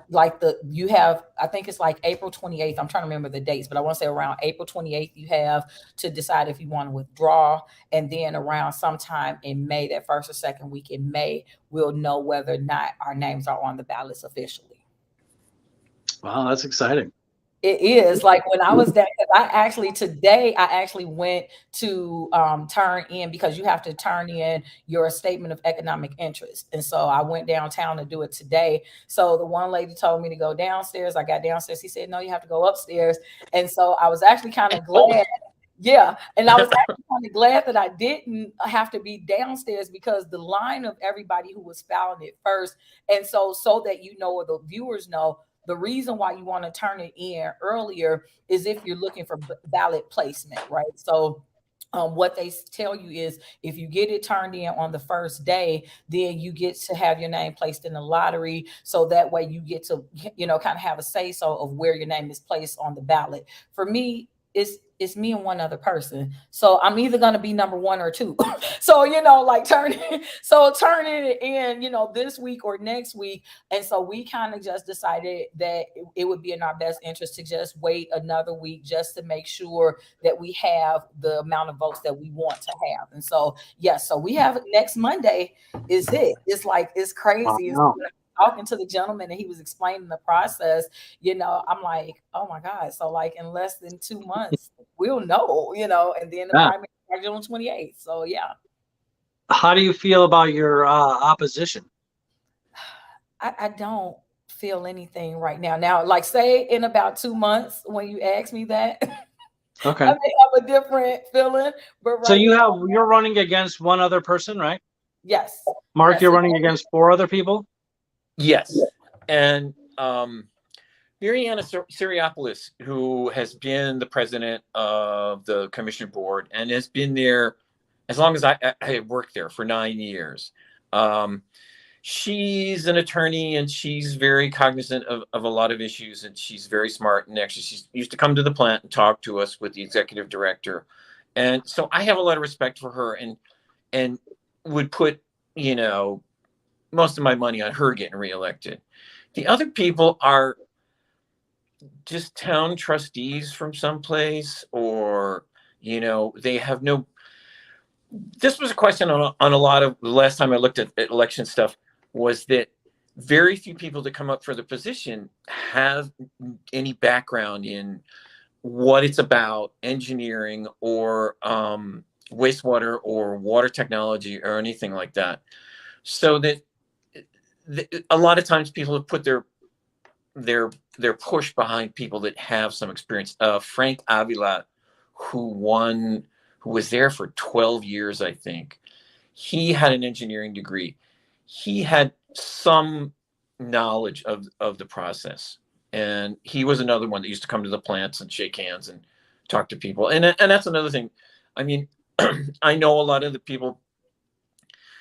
think it's like April 28th. I'm trying to remember the dates, but I want to say around April 28th, you have to decide if you want to withdraw. And then around sometime in May, that first or second week in May, we'll know whether or not our names are on the ballots officially. Wow, that's exciting. It is like when I was there, 'cause today I actually went to turn in, because you have to turn in your statement of economic interest. And so I went downtown to do it today. So the one lady told me to go downstairs. I got downstairs. He said, no, you have to go upstairs. And so I was actually kind of glad. Yeah. And I was actually kind of glad that I didn't have to be downstairs, because the line of everybody who was filing it first. And so that you know, or the viewers know, the reason why you want to turn it in earlier is if you're looking for ballot placement, right? So what they tell you is if you get it turned in on the first day, then you get to have your name placed in the lottery. So that way you get to, kind of have a say so of where your name is placed on the ballot. For me, it's me and one other person. So I'm either going to be number one or two. So, like turning it in, this week or next week. And so we kind of just decided that it would be in our best interest to just wait another week, just to make sure that we have the amount of votes that we want to have. And so, yes, so we have next Monday is it. It's like, it's crazy. Wow. Talking to the gentleman and he was explaining the process, I'm like, oh my God. So like in less than 2 months, we'll know, and then the primary is on 28th. So yeah. How do you feel about your opposition? I don't feel anything right now. Now, like say in about 2 months when you ask me that, Okay. I may have a different feeling. But right so now, you're running against one other person, right? Yes. Mark, Yes. you're running against 4 other people? Yes. And Mariana Siriopoulos, who has been the president of the commission board and has been there as long as I have worked there, for 9 years. She's an attorney and she's very cognizant of a lot of issues, and she's very smart. And actually, she used to come to the plant and talk to us with the executive director. And so I have a lot of respect for her, and would put, most of my money on her getting reelected. The other people are just town trustees from someplace, or, they have no. This was a question on a lot of the last time I looked at election stuff, was that very few people that come up for the position have any background in what it's about, engineering or wastewater or water technology or anything like that. So that a lot of times people have put their push behind people that have some experience. Frank Avila, who was there for 12 years, I think. He had an engineering degree. He had some knowledge of the process. And he was another one that used to come to the plants and shake hands and talk to people. And that's another thing. I mean, I know a lot of the people.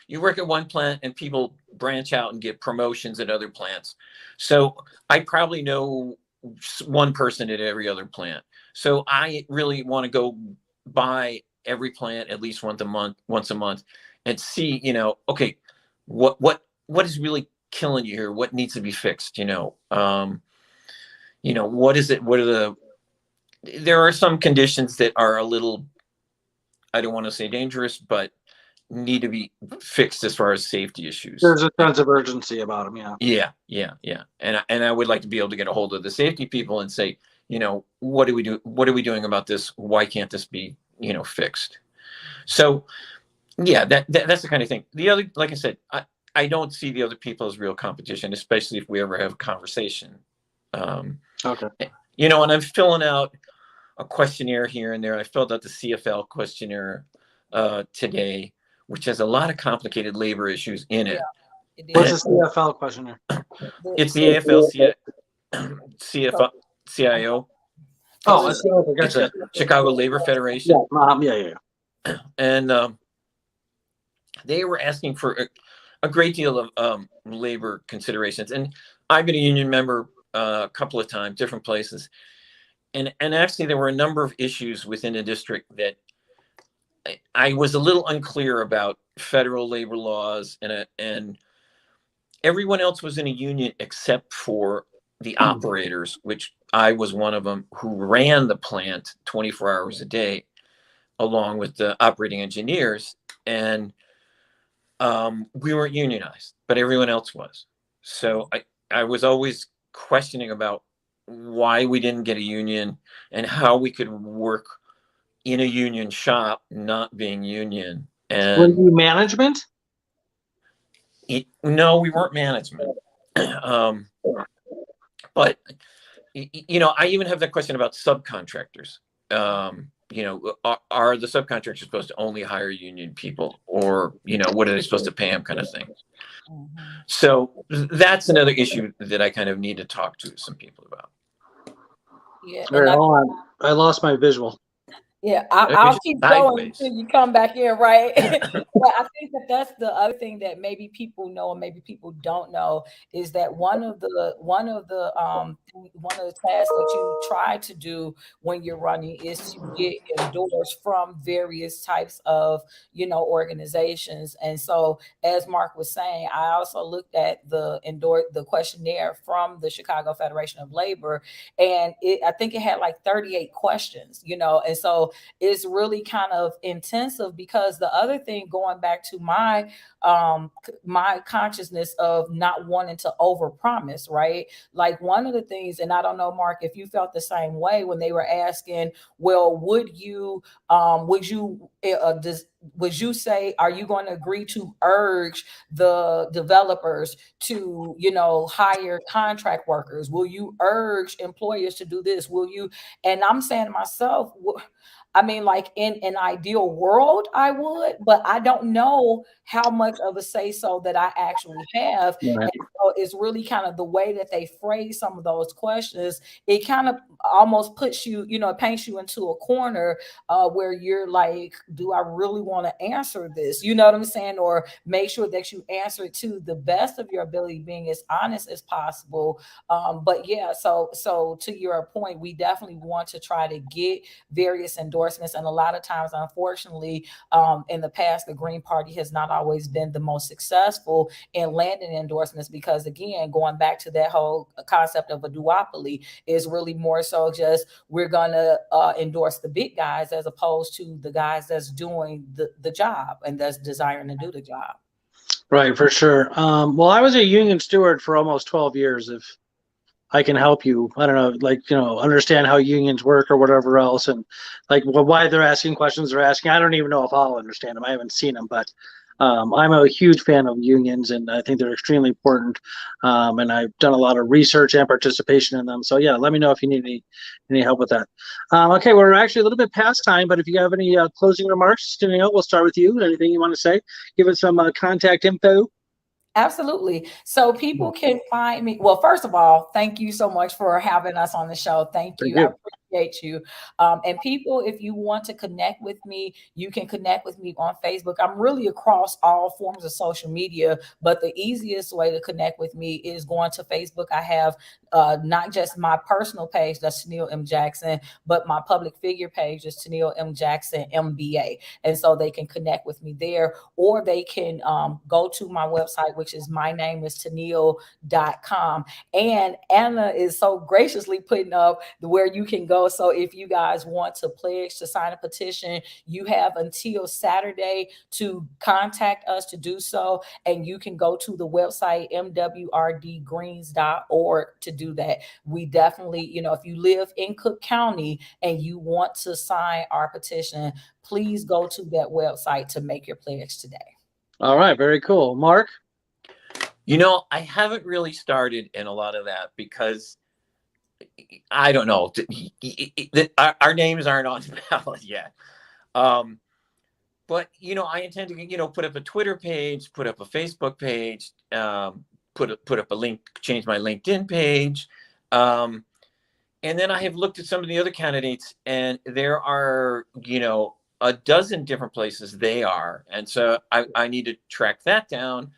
You work at one plant and people branch out and get promotions at other plants. So I probably know one person at every other plant. So I really want to go by every plant at least once a month and see, okay, what is really killing you here? What needs to be fixed? What is it? There are some conditions that are a little, I don't want to say dangerous, but need to be fixed as far as safety issues. There's a sense of urgency about them, yeah. Yeah. And I would like to be able to get a hold of the safety people and say, what do we do? What are we doing about this? Why can't this be, fixed? So yeah, that's the kind of thing. The other, like I said, I don't see the other people as real competition, especially if we ever have a conversation. Okay. And I'm filling out a questionnaire here and there. I filled out the CFL questionnaire today, which has a lot of complicated labor issues in it. Yeah, What's the CFL questionnaire? It's the AFL CIO. Oh, it's a Chicago Labor Federation. Yeah. And they were asking for a great deal of labor considerations. And I've been a union member a couple of times, different places. And actually, there were a number of issues within the district that I was a little unclear about federal labor laws, and everyone else was in a union except for the operators, which I was one of them, who ran the plant 24 hours a day, along with the operating engineers. And we weren't unionized, but everyone else was. So I was always questioning about why we didn't get a union and how we could work in a union shop, not being union. Were And you management? no, we weren't management. But I even have that question about subcontractors. Are the subcontractors supposed to only hire union people, or what are they supposed to pay them, kind of thing? So that's another issue that I kind of need to talk to some people about. Yeah, All right, hold on. I lost my visual. Yeah, I'll keep going until you come back in, right? But I think that's the other thing that maybe people know and maybe people don't know is that one of the tasks that you try to do when you're running is to get endorsed from various types of organizations. And so, as Mark was saying, I also looked at the questionnaire from the Chicago Federation of Labor, and I think it had like 38 questions, and so it's really kind of intensive, because the other thing, going back to my consciousness of not wanting to overpromise, right? Like, one of the things, and I don't know, Mark, if you felt the same way when they were asking, well, would you say, are you going to agree to urge the developers to, hire contract workers? Will you urge employers to do this? Will you? And I'm saying to myself, I mean, like, in an ideal world, I would, but I don't know how much of a say so that I actually have. Right. And so it's really kind of the way that they phrase some of those questions. It kind of almost puts you, it paints you into a corner where you're like, do I really want to answer this? You know what I'm saying? Or make sure that you answer it to the best of your ability, being as honest as possible. But yeah, so to your point, we definitely want to try to get various endorsements. And a lot of times, unfortunately, in the past, the Green Party has not always been the most successful in landing endorsements, because, again, going back to that whole concept of a duopoly, is really more so just, we're going to endorse the big guys as opposed to the guys that's doing the job and that's desiring to do the job. Right, for sure. Well, I was a union steward for almost 12 years. If I can help you, I don't know, like, understand how unions work or whatever else, and like why they're asking questions they're asking. I don't even know if I'll understand them. I haven't seen them, but I'm a huge fan of unions, and I think they're extremely important. And I've done a lot of research and participation in them. So yeah, let me know if you need any help with that. Okay, we're actually a little bit past time, but if you have any closing remarks, Toneal, we'll start with you. Anything you want to say? Give us some contact info. Absolutely. So people can find me. Well, first of all, thank you so much for having us on the show. Thank you. I appreciate you. And people, if you want to connect with me, you can connect with me on Facebook. I'm really across all forms of social media, but the easiest way to connect with me is going to Facebook. I have not just my personal page, that's Toneal M. Jackson, but my public figure page is Toneal M. Jackson, MBA. And so they can connect with me there, or they can go to my website, which is mynameis.toneal.com. And Anna is so graciously putting up where you can go. So if you guys want to pledge to sign a petition, you have until Saturday to contact us to do so. And you can go to the website, MWRDgreens.org, to do that. We definitely, if you live in Cook County and you want to sign our petition, please go to that website to make your pledge today. All right, very cool. Mark? I haven't really started in a lot of that because I don't know. Our names aren't on the ballot yet. But, I intend to, put up a Twitter page, put up a Facebook page, put up a link, change my LinkedIn page. And then I have looked at some of the other candidates, and there are, a dozen different places they are. And so I need to track that down.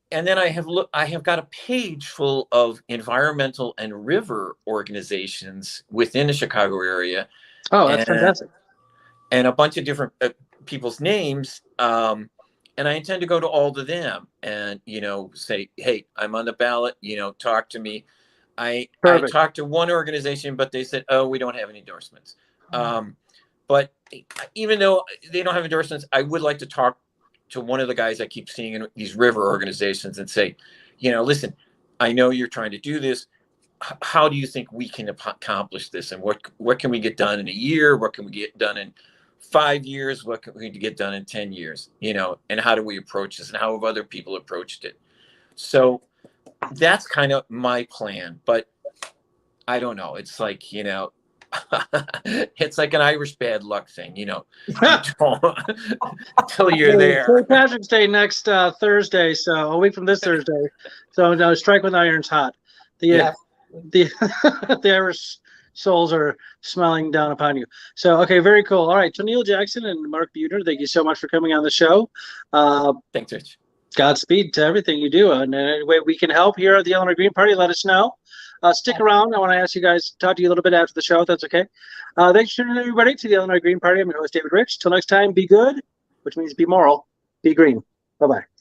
And then I have got a page full of environmental and river organizations within the Chicago area. Oh, that's fantastic. And a bunch of different people's names. And I intend to go to all of them and, say, hey, I'm on the ballot, talk to me. I talked to one organization, but they said, oh, we don't have any endorsements. But even though they don't have endorsements, I would like to talk to one of the guys I keep seeing in these river organizations and say, listen, I know you're trying to do this. How do you think we can accomplish this? And what can we get done in a year? What can we get done in 5 years? What can we get done in 10 years? You know, and how do we approach this? And how have other people approached it? So that's kind of my plan. But I don't know. It's like, you know, it's like an Irish bad luck thing, you know, until you're there. St. Patrick's Day next Thursday, so a week from this Thursday. So no, strike when the iron's hot. The Irish souls are smelling down upon you. So, okay, very cool. All right, Toneal Jackson and Mark Buettner, thank you so much for coming on the show. Thanks, Rich. Godspeed to everything you do. And any way we can help here at the Illinois Green Party, let us know. Stick around. I want to ask you guys, talk to you a little bit after the show, if that's okay. Thanks for tuning in, everybody, to the Illinois Green Party. I'm your host, David Rych. Till next time, be good, which means be moral, be green. Bye-bye.